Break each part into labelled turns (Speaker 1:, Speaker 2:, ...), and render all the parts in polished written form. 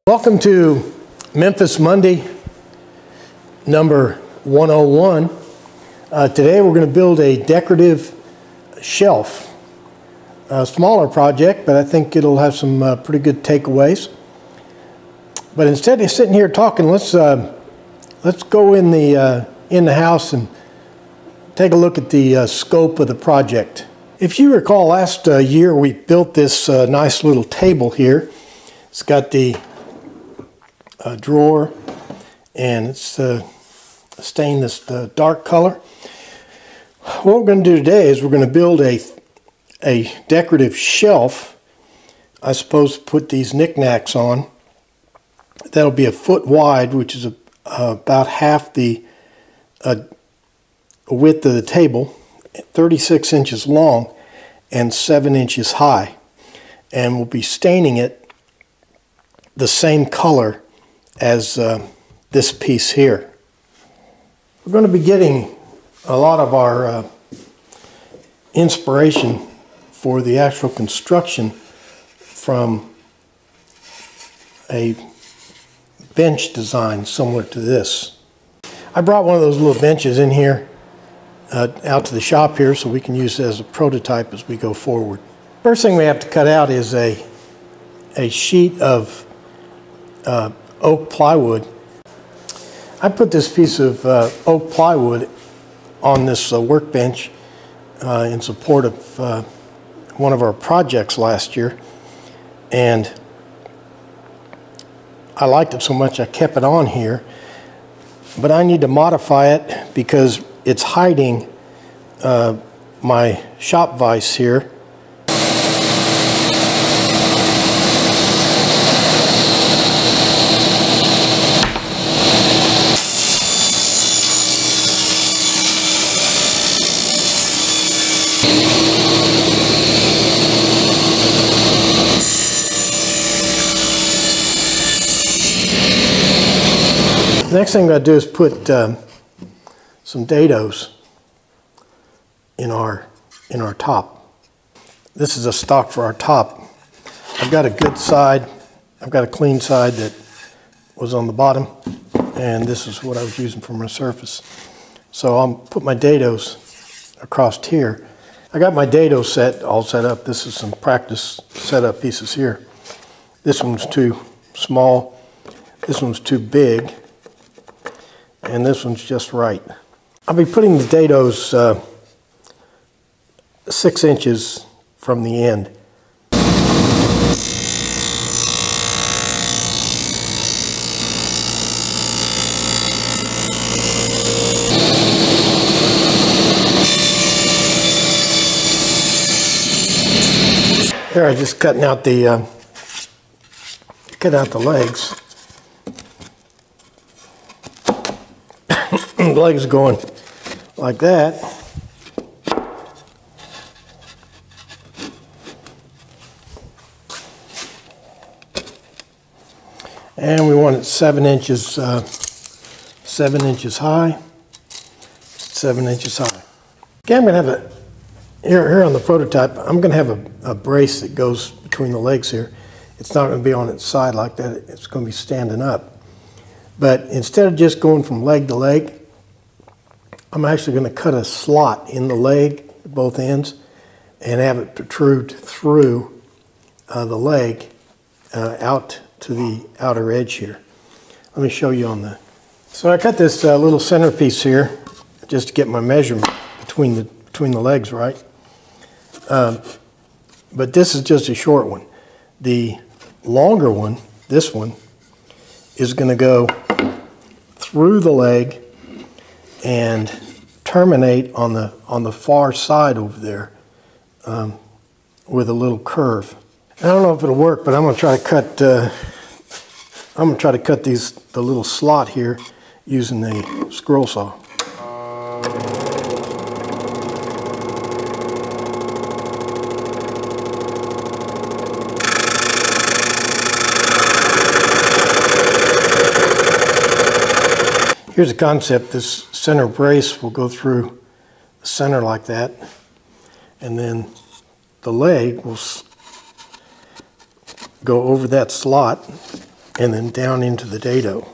Speaker 1: Welcome to Memphis Monday number 101. Today we're going to build a decorative shelf. A smaller project, but I think it'll have some pretty good takeaways. But instead of sitting here talking, let's go in the house and take a look at the scope of the project. If you recall, last year we built this nice little table here. It's got the drawer, and it's stained this dark color. What we're going to do today is we're going to build a decorative shelf. I suppose to put these knickknacks on. That'll be 1 foot wide, which is about half the width of the table, 36 inches long, and 7 inches high. And we'll be staining it the same color as this piece here. We're going to be getting a lot of our inspiration for the actual construction from a bench design similar to this. I brought one of those little benches in here out to the shop here so we can use it as a prototype as we go forward. First thing we have to cut out is a sheet of oak plywood. I put this piece of oak plywood on this workbench in support of one of our projects last year, and I liked it so much I kept it on here, but I need to modify it because it's hiding my shop vise here. The next thing I'm going to do is put some dados in our top. This is a stock for our top. I've got a good side. I've got a clean side that was on the bottom, and this is what I was using for my surface. So I'll put my dados across here. I got my dado set all set up. This is some practice setup pieces here. This one's too small. This one's too big. And this one's just right. I'll be putting the dados 6 inches from the end. Here, I'm just cutting out the legs. The legs going like that. And we want it 7 inches, 7 inches high, 7 inches high. Okay, I'm going to have here on the prototype, I'm going to have a brace that goes between the legs here. It's not going to be on its side like that. It's going to be standing up. But instead of just going from leg to leg, I'm actually going to cut a slot in the leg at both ends and have it protrude through the leg out to the outer edge here. Let me show you on the... So I cut this little centerpiece here just to get my measurement between the legs right. But this is just a short one. The longer one, this one, is going to go through the leg and terminate on the far side over there with a little curve. I don't know if it'll work, but I'm going to try to cut. I'm going to try to cut the little slot here using a scroll saw. Here's a concept. This center brace will go through the center like that, and then the leg will go over that slot and then down into the dado.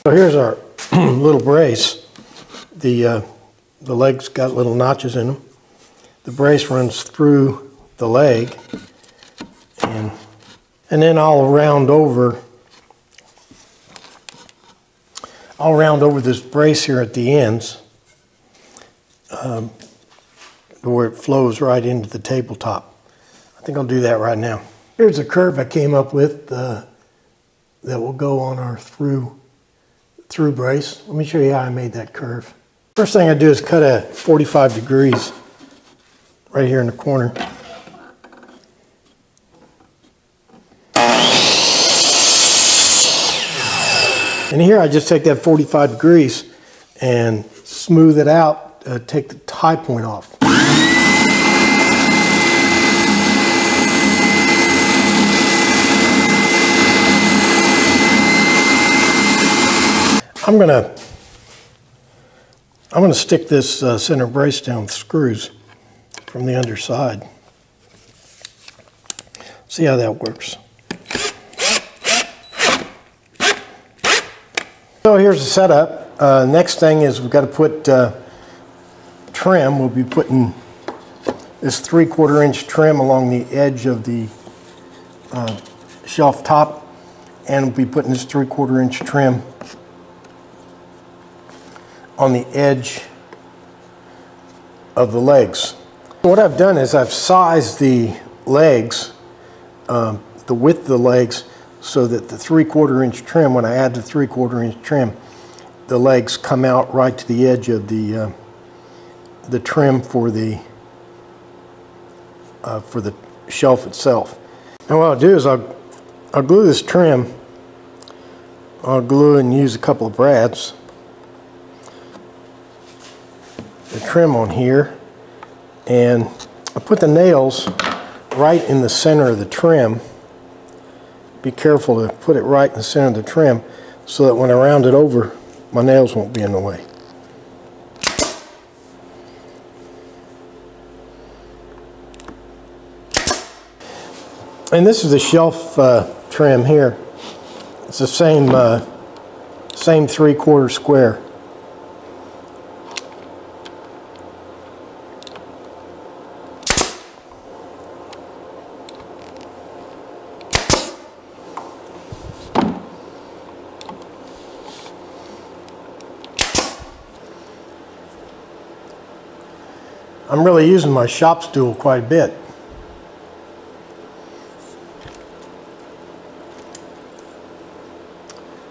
Speaker 1: So here's our little brace. The legs got little notches in them. The brace runs through the leg, and then I'll round over this brace here at the ends, where it flows right into the tabletop. I think I'll do that right now. Here's a curve I came up with that will go on our through brace. Let me show you how I made that curve. First thing I do is cut at 45 degrees right here in the corner. And here I just take that 45 degrees and smooth it out, take the high point off. I'm gonna stick this center brace down with screws from the underside. See how that works. So here's the setup. Next thing is we've got to put trim. We'll be putting this 3/4 inch trim along the edge of the shelf top, and we'll be putting this 3/4 inch trim on the edge of the legs. What I've done is I've sized the legs, the width of the legs, so that the 3/4 inch trim, when I add the 3/4 inch trim, the legs come out right to the edge of the trim for the shelf itself. And what I'll do is I'll glue this trim. I'll glue and use a couple of brads. The trim on here, and I put the nails right in the center of the trim. Be careful to put it right in the center of the trim so that when I round it over, my nails won't be in the way. And this is the shelf trim here. It's the same 3/4 square. I'm really using my shop stool quite a bit.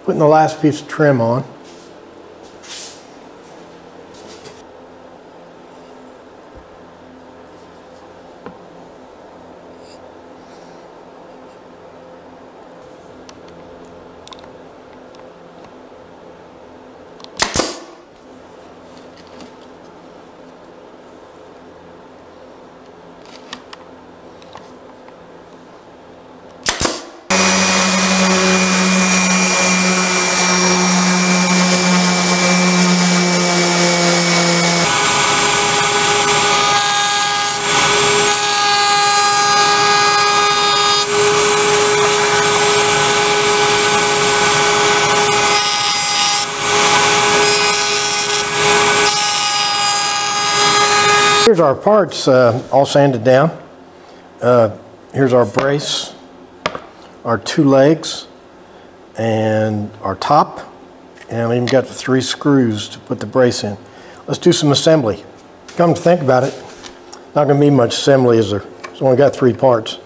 Speaker 1: Putting the last piece of trim on. Here's our parts all sanded down. Here's our brace, our 2 legs, and our top. And we even got the 3 screws to put the brace in. Let's do some assembly. Come to think about it, not going to be much assembly, is there? It's only got 3 parts.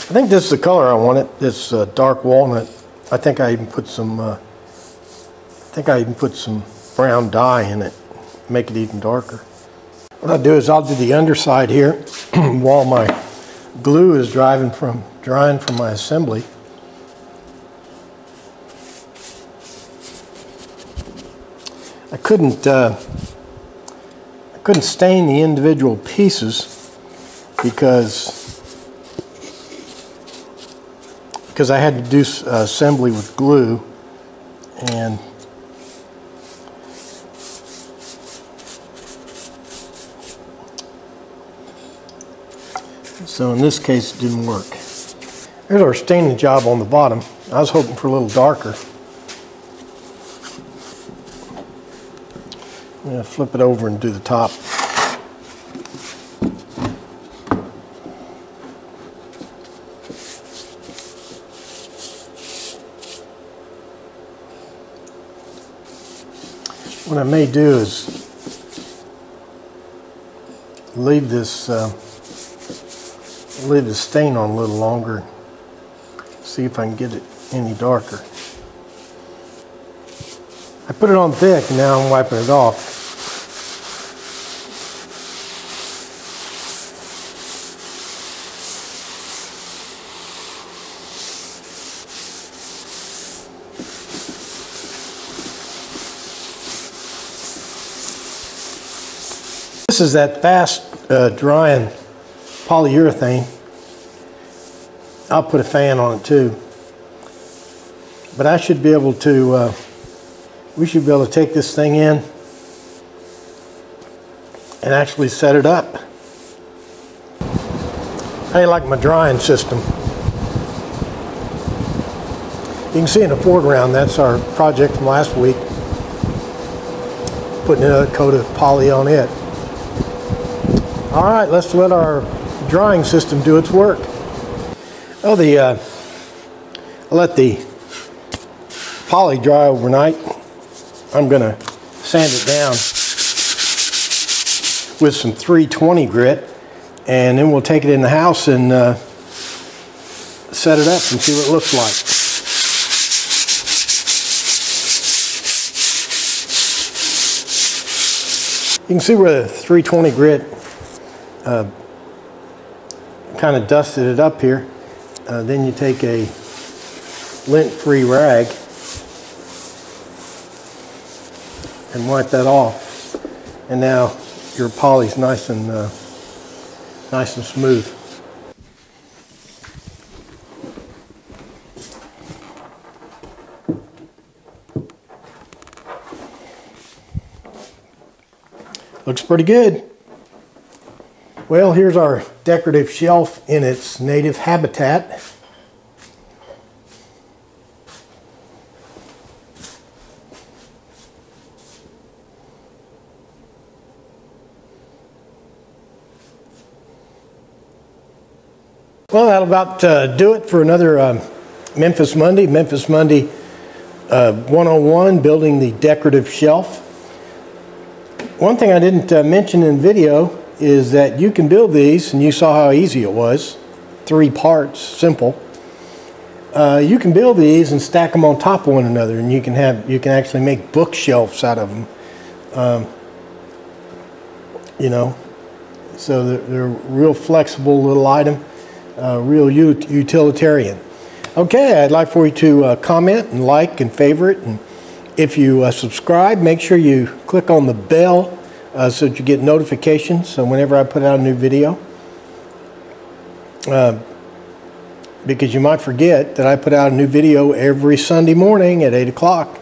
Speaker 1: I think this is the color I wanted. This dark walnut. I think I even put some. brown dye in it, make it even darker. What I'll do is I'll do the underside here while my glue is drying from my assembly. I couldn't stain the individual pieces because I had to do assembly with glue, and so in this case it didn't work. Here's our staining job on the bottom. I was hoping for a little darker. I'm going to flip it over and do the top. What I may do is leave the stain on a little longer, see if I can get it any darker. I put it on thick and now I'm wiping it off. This is that fast drying polyurethane. I'll put a fan on it too. But I should be able to, we should be able to take this thing in and actually set it up. How do you like my drying system? You can see in the foreground, that's our project from last week. Putting another coat of poly on it. All right, let's let our drying system do its work. Oh, I'll let the poly dry overnight. I'm gonna sand it down with some 320 grit, and then we'll take it in the house and set it up and see what it looks like. You can see where the 320 grit kind of dusted it up here. Then you take a lint-free rag and wipe that off, and now your poly's nice and smooth. Looks pretty good. Well, here's our decorative shelf in its native habitat. Well, that'll about do it for another Memphis Monday. Memphis Monday 101, building the decorative shelf. One thing I didn't mention in video is that you can build these, and you saw how easy it was. 3 parts, simple. You can build these and stack them on top of one another, and you can actually make bookshelves out of them. You know, so they're real flexible little item, real utilitarian. Okay, I'd like for you to comment and like and favorite, and if you subscribe, make sure you click on the bell so that you get notifications whenever I put out a new video. Because you might forget that I put out a new video every Sunday morning at 8 o'clock.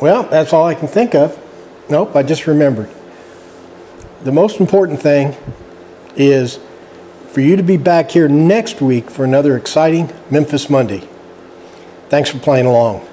Speaker 1: Well, that's all I can think of. Nope, I just remembered. The most important thing is for you to be back here next week for another exciting Memphis Monday. Thanks for playing along.